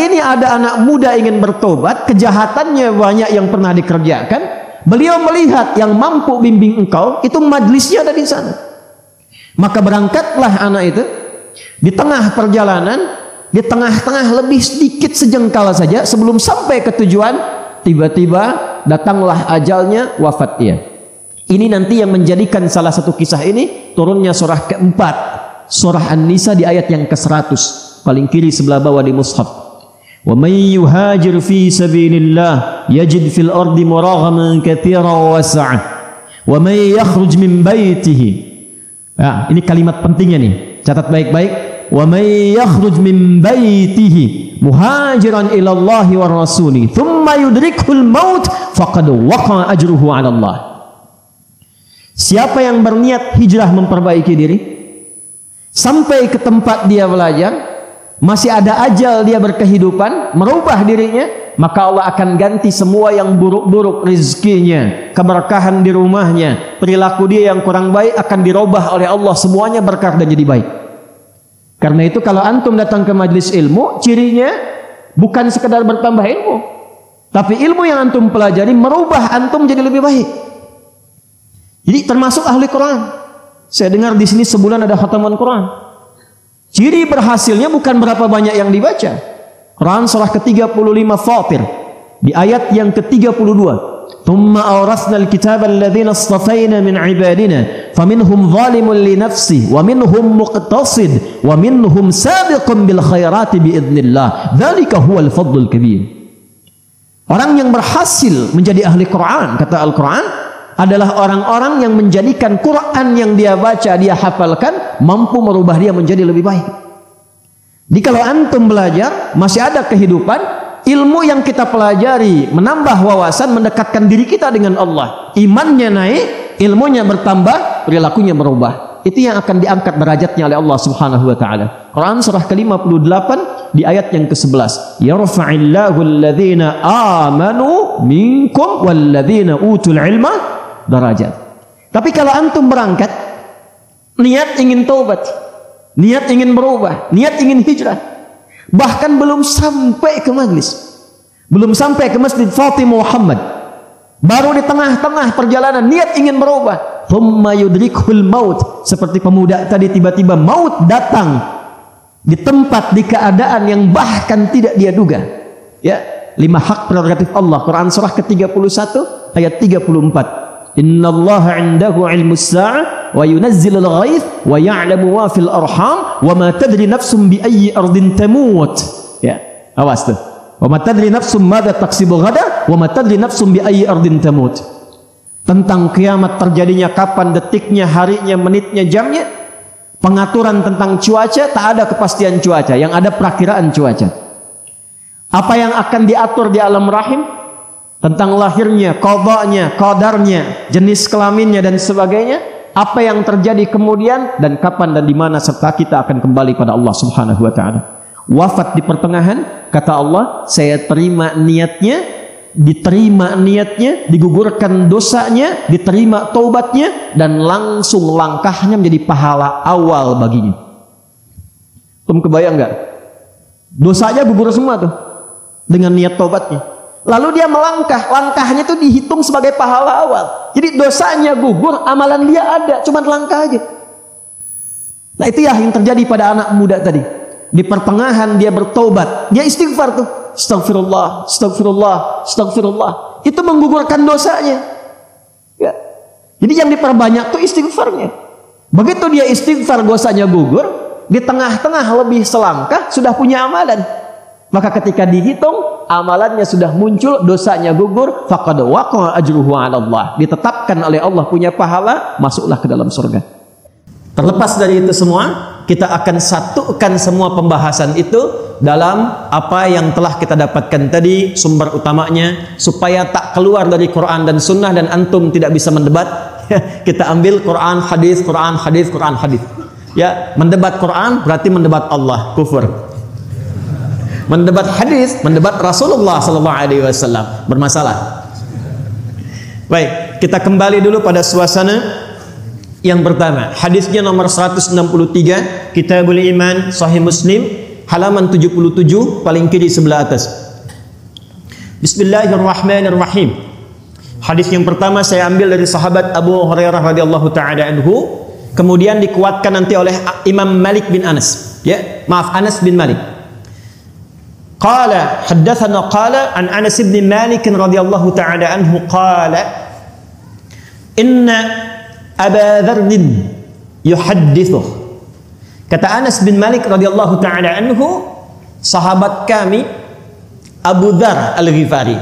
ini ada anak muda ingin bertobat, kejahatannya banyak yang pernah dikerjakan, beliau melihat yang mampu bimbing engkau, itu majlisnya ada di sana. Maka berangkatlah anak itu, di tengah perjalanan, di tengah-tengah lebih sedikit sejengkal saja, sebelum sampai ke tujuan, tiba-tiba datanglah ajalnya, wafat dia. Ini nanti yang menjadikan salah satu kisah ini turunnya surah keempat, surah An-Nisa di ayat yang ke-100, paling kiri sebelah bawah di mushaf. Wa may yuhajir fi sabilillah yajid fil ardi muraghaman katsiran wa sa'ah. Wa may yakhruj min baitihi. Ya, ini kalimat pentingnya nih. Catat baik-baik. Wa may yakhruj min baitihi muhajiran ila Allah wa rasuli thumma yudrikul maut faqad waqa ajruhu 'ala Allah. Siapa yang berniat hijrah memperbaiki diri sampai ke tempat dia belajar, masih ada ajal dia berkehidupan, merubah dirinya, maka Allah akan ganti semua yang buruk-buruk rezekinya, keberkahan di rumahnya, perilaku dia yang kurang baik akan dirubah oleh Allah, semuanya berkah dan jadi baik. Karena itu kalau antum datang ke majelis ilmu, cirinya bukan sekedar bertambah ilmu, tapi ilmu yang antum pelajari merubah antum jadi lebih baik. Jadi termasuk ahli Quran. Saya dengar di sini sebulan ada khataman Quran. Ciri berhasilnya bukan berapa banyak yang dibaca. Quran surah ke-35 Fatir di ayat yang ke-32. Thumma awrasna al-kitaba alladhina istafayna min ibadina faminhum zalimun li nafsihi wa minhum muqtasid wa minhum sabiqun bil khairati bi idznillah. Dzalika huwal fadlul kabir. Orang yang berhasil menjadi ahli Quran, kata Al-Quran, adalah orang-orang yang menjadikan Quran yang dia baca, dia hafalkan, mampu merubah dia menjadi lebih baik. Jadi kalau antum belajar, masih ada kehidupan, ilmu yang kita pelajari menambah wawasan, mendekatkan diri kita dengan Allah. Imannya naik, ilmunya bertambah, perilakunya berubah. Itu yang akan diangkat derajatnya oleh Allah Subhanahu wa taala. Quran surah ke-58 di ayat yang ke-11. Yarfa'illahu alladhina amanu minkum walladhina utul ilma darajat. Tapi kalau antum berangkat niat ingin taubat, niat ingin berubah, niat ingin hijrah, bahkan belum sampai ke majlis, belum sampai ke Masjid Fatimah Muhammad, baru di tengah-tengah perjalanan niat ingin berubah, thumma yudrikul maut, seperti pemuda tadi tiba-tiba maut datang di tempat, di keadaan yang bahkan tidak dia duga. Ya, 5 hak prerogatif Allah. Quran surah ke-31 ayat 34. Innallaha 'indahu 'ilmus sa'ah wa yunazzilul ghaits wa ya'lamu ma fil arham wa ma tadri nafsum bi ayyi ardin tamut. Ya, awas tuh. Wa ma tadri nafsum madza taksibu ghada wa ma tadri nafsum bi ayyi ardin tamut. Tentang kiamat terjadinya kapan, detiknya, harinya, menitnya, jamnya. Pengaturan tentang cuaca, tak ada kepastian cuaca, yang ada perakiraan cuaca. Apa yang akan diatur di alam rahim, tentang lahirnya, qadanya, qadarnya, jenis kelaminnya dan sebagainya, apa yang terjadi kemudian dan kapan dan di mana, serta kita akan kembali pada Allah Subhanahu wa taala. Wafat di pertengahan, kata Allah, saya terima niatnya, diterima niatnya, digugurkan dosanya, diterima taubatnya, dan langsung langkahnya menjadi pahala awal baginya. Kamu kebayang nggak? Dosanya gugur semua tuh dengan niat taubatnya. Lalu dia melangkah, langkahnya itu dihitung sebagai pahala awal. Jadi dosanya gugur, amalan dia ada, cuma langkah aja. Nah itu ya yang terjadi pada anak muda tadi. Di pertengahan dia bertobat, dia istighfar tuh. Astagfirullah, astagfirullah, astagfirullah. Itu menggugurkan dosanya. Ya. Jadi yang diperbanyak tuh istighfarnya. Begitu dia istighfar, dosanya gugur, di tengah-tengah lebih selangkah sudah punya amalan. Maka ketika dihitung, amalannya sudah muncul, dosanya gugur, faqad waqa ajruhu 'ala Allah. Ditetapkan oleh Allah punya pahala, masuklah ke dalam surga. Terlepas dari itu semua, kita akan satukan semua pembahasan itu dalam apa yang telah kita dapatkan tadi, sumber utamanya, supaya tak keluar dari Quran dan Sunnah dan antum tidak bisa mendebat. Kita ambil Quran, hadis, Quran, hadis, Quran, hadis. Ya, mendebat Quran berarti mendebat Allah, kufur. Mendebat hadis, mendebat Rasulullah sallallahu alaihi wasallam, bermasalah. Baik, kita kembali dulu pada suasana yang pertama. Hadisnya nomor 163, Kitabul Iman, Sahih Muslim, halaman 77 paling kiri sebelah atas. Bismillahirrahmanirrahim. Hadis yang pertama saya ambil dari sahabat Abu Hurairah radhiyallahu taala anhu, kemudian dikuatkan nanti oleh Imam Malik bin Anas. Ya, maaf, Anas bin Malik. Qala haddatsana qala an Anas bin Malik radhiyallahu taala anhu qala inna Aba Dzar yuhaddithu. Kata Anas bin Malik radhiyallahu taala anhu, sahabat kami Abu Dzar Al-Ghifari.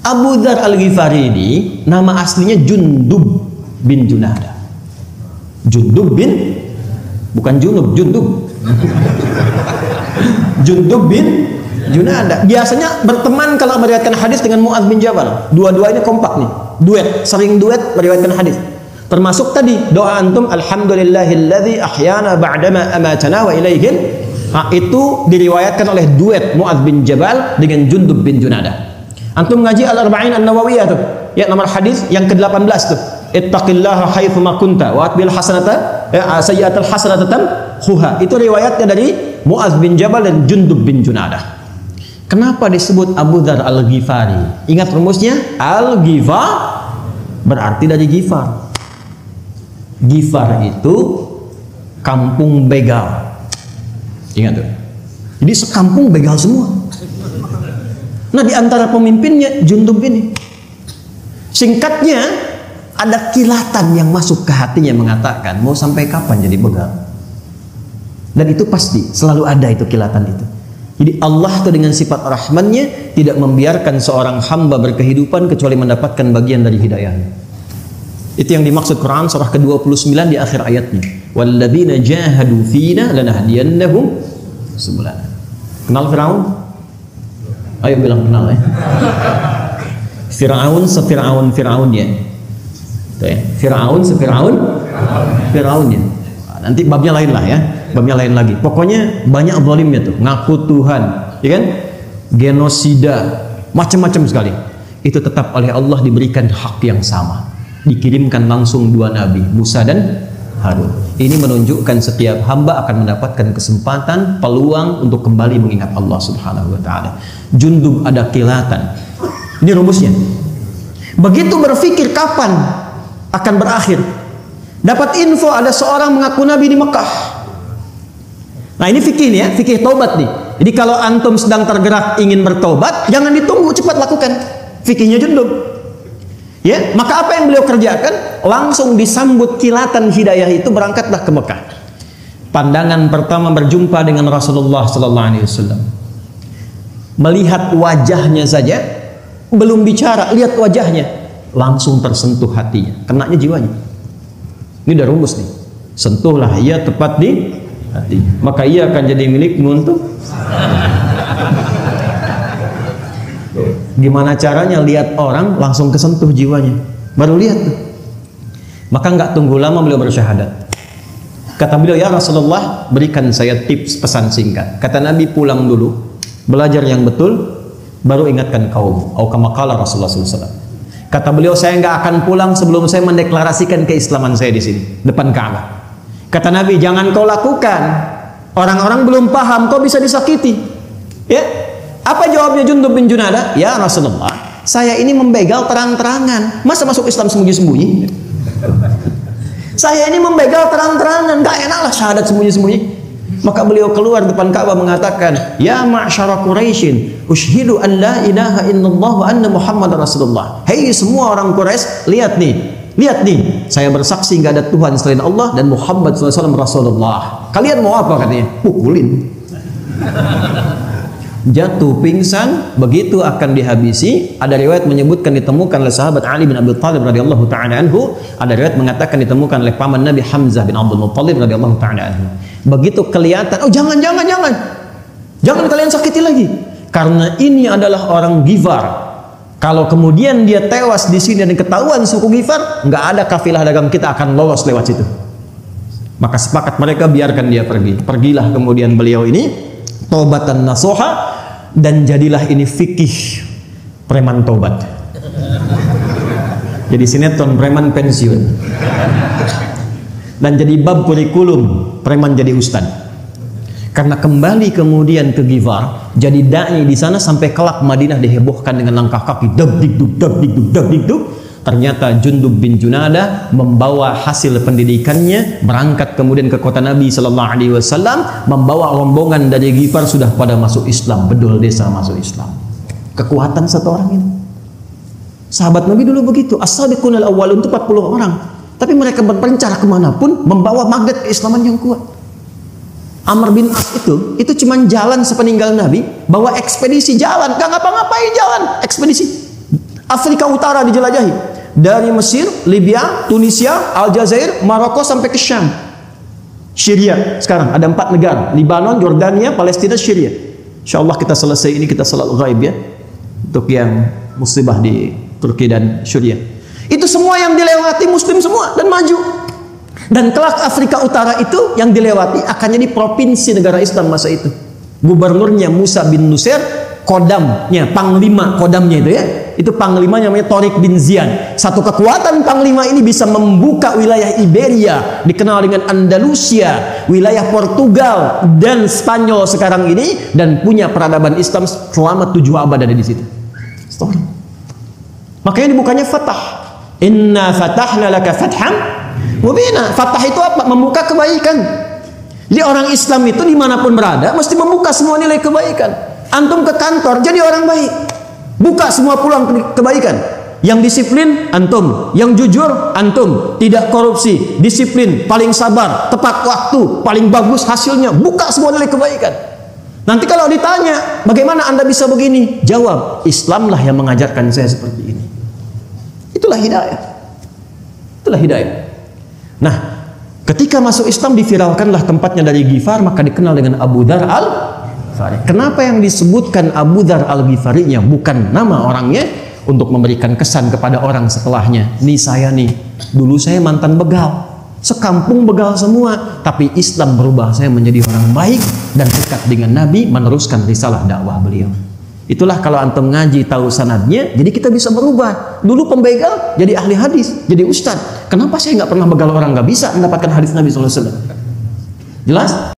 Abu Dzar Al-Ghifari ini nama aslinya Jundub bin Junadah. Jundub bin, bukan Junub, Jundub. Jundub bin Junadah. Biasanya berteman kalau meriwayatkan hadis dengan Mu'adz bin Jabal. Dua-duanya kompak nih, duet, sering duet meriwayatkan hadis. Termasuk tadi doa antum, alhamdulillahilladzi ahyana ba'dama amatana wa ilaihil. Nah, itu diriwayatkan oleh duet Mu'adz bin Jabal dengan Jundub bin Junadah. Antum ngaji Al-Arba'in An-Nawawiyah tuh, ya, nomor hadis yang ke-18 tuh. Ittaqillaha haitsu ma kunta wa atbil hasanata sayyi'atal hasanata tamhuha. Itu riwayatnya dari Mu'adz bin Jabal dan Jundub bin Junadah. Kenapa disebut Abu Dzar Al-Ghifari? Ingat rumusnya? Al-Ghifar berarti dari Ghifar. Ghifar itu kampung begal. Ingat tuh. Jadi sekampung begal semua. Nah, di antara pemimpinnya Jundub ini. Singkatnya, ada kilatan yang masuk ke hatinya mengatakan, mau sampai kapan jadi begal? Dan itu pasti selalu ada itu kilatan itu. Jadi Allah itu dengan sifat rahmannya tidak membiarkan seorang hamba berkehidupan kecuali mendapatkan bagian dari hidayahnya. Itu yang dimaksud Quran surah ke-29 di akhir ayatnya. Walladzina jahadu fina lanahdiyannahum subulana. Kenal Firaun? Ayo bilang kenal ya. Firaun Firaunnya. Firaun Firaunnya. Nanti babnya lain lah ya. Babnya lain lagi. Pokoknya banyak zalimnya tuh, ngaku Tuhan, ya kan? Genosida, macam-macam sekali. Itu tetap oleh Allah diberikan hak yang sama. Dikirimkan langsung dua nabi, Musa dan Harun. Ini menunjukkan setiap hamba akan mendapatkan kesempatan, peluang untuk kembali mengingat Allah Subhanahu wa taala. Jundub ada kilatan. Ini rumusnya. Begitu berpikir kapan akan berakhir, dapat info ada seorang mengaku nabi di Mekah. Nah, ini fikih nih ya, fikih taubat nih. Jadi kalau antum sedang tergerak ingin bertobat, jangan ditunggu, cepat lakukan. Fikihnya Jundub. Ya, maka apa yang beliau kerjakan? Langsung disambut kilatan hidayah itu, berangkatlah ke Mekah. Pandangan pertama berjumpa dengan Rasulullah sallallahu alaihi wasallam. Melihat wajahnya saja, belum bicara, lihat wajahnya, langsung tersentuh hatinya, kenanya jiwanya. Ini udah rumus nih. Sentuhlah ia tepat di hati, maka ia akan jadi milikmu untuk. Gimana caranya lihat orang langsung kesentuh jiwanya? Baru lihat tuh. Maka nggak tunggu lama beliau bersyahadat. Kata beliau, ya Rasulullah, berikan saya tips, pesan singkat. Kata Nabi, pulang dulu, belajar yang betul, baru ingatkan kaum. Atau kama qala Rasulullah SAW. Kata beliau, saya nggak akan pulang sebelum saya mendeklarasikan keislaman saya di sini, depan Ka'bah. Kata Nabi, jangan kau lakukan. Orang-orang belum paham, kau bisa disakiti. Ya, apa jawabnya Jundub bin Junadah? Ya Rasulullah, saya ini membegal terang-terangan. Masa masuk Islam sembunyi-sembunyi? Saya ini membegal terang-terangan, gak enak lah syahadat sembunyi-sembunyi. Maka beliau keluar depan Ka'bah mengatakan, ya ma'syara Quraisyin, ushhidu an la ilaha illallah wa anna Muhammad Rasulullah. Hei semua orang Quraisy, lihat nih, saya bersaksi nggak ada Tuhan selain Allah dan Muhammad SAW Rasulullah. Kalian mau apa katanya? Pukulin. Jatuh pingsan, begitu akan dihabisi. Ada riwayat menyebutkan ditemukan oleh sahabat Ali bin Abi Thalib radhiyallahu taala anhu. Ada riwayat mengatakan ditemukan oleh paman Nabi Hamzah bin Abdul Muttalib radhiyallahu taala anhu. Begitu kelihatan, oh jangan kalian sakiti lagi, karena ini adalah orang Ghifar. Kalau kemudian dia tewas di sini dan ketahuan suku Ghifar, nggak ada kafilah dagang kita akan lolos lewat situ. Maka sepakat mereka, biarkan dia pergi. Pergilah kemudian beliau ini, taubatan nasuha, dan jadilah ini fikih preman tobat. Jadi sinetron preman pensiun. Dan jadi bab kurikulum preman jadi ustad. Karena kembali kemudian ke Ghifar, jadi dai di sana sampai kelak Madinah dihebohkan dengan langkah kaki dag digdug dag digdug dag digdug. Ternyata Jundub bin Junadah membawa hasil pendidikannya, berangkat kemudian ke kota Nabi Sallallahu Alaihi Wasallam, membawa rombongan dari Ghifar sudah pada masuk Islam, bedol desa masuk Islam. Kekuatan satu orang ini. Sahabat Nabi dulu begitu, as-sabiqunal awwalun itu 40 orang, tapi mereka berpencar kemanapun membawa magnet keislaman yang kuat. Amr bin As itu cuma jalan sepeninggal Nabi, bawa ekspedisi jalan, gak ngapa-ngapain jalan, ekspedisi. Afrika Utara dijelajahi, dari Mesir, Libya, Tunisia, Aljazair, Maroko sampai ke Syam. Syria sekarang ada 4 negara, Libanon, Jordania, Palestina, Syria. Insyaallah kita selesai ini kita salat ghaib ya, untuk yang musibah di Turki dan Syria. Itu semua yang dilewati Muslim semua dan maju. Dan kelak Afrika Utara itu yang dilewati akan jadi provinsi negara Islam masa itu. Gubernurnya Musa bin Nusair, kodamnya, panglima kodamnya itu ya. Itu panglimanya namanya Tariq bin Ziyad. Satu kekuatan panglima ini bisa membuka wilayah Iberia, dikenal dengan Andalusia, wilayah Portugal dan Spanyol sekarang ini, dan punya peradaban Islam selama 7 abad ada di situ. Story. Makanya dibukanya Fatah. Inna fatahna laka fatham mubina. Fatah itu apa? Membuka kebaikan. Jadi orang Islam itu dimanapun berada mesti membuka semua nilai kebaikan. Antum ke kantor jadi orang baik, buka semua peluang kebaikan. Yang disiplin antum, yang jujur antum, tidak korupsi, disiplin, paling sabar, tepat waktu, paling bagus hasilnya, buka semua nilai kebaikan. Nanti kalau ditanya bagaimana anda bisa begini, jawab, Islamlah yang mengajarkan saya seperti ini. Itulah hidayah. Itulah hidayah. Nah, ketika masuk Islam diviralkanlah tempatnya dari Ghifar, maka dikenal dengan Abu Dzar al-Ghifari. Kenapa yang disebutkan Abu Dzar al-Ghifari-nya bukan nama orangnya, untuk memberikan kesan kepada orang setelahnya. Nih saya nih, dulu saya mantan begal, sekampung begal semua, tapi Islam berubah saya menjadi orang baik dan dekat dengan Nabi, meneruskan risalah dakwah beliau. Itulah kalau antum ngaji tahu sanadnya, jadi kita bisa berubah. Dulu pembegal jadi ahli hadis, jadi ustadz. Kenapa saya nggak pernah begal orang, nggak bisa mendapatkan hadis Nabi SAW? Jelas?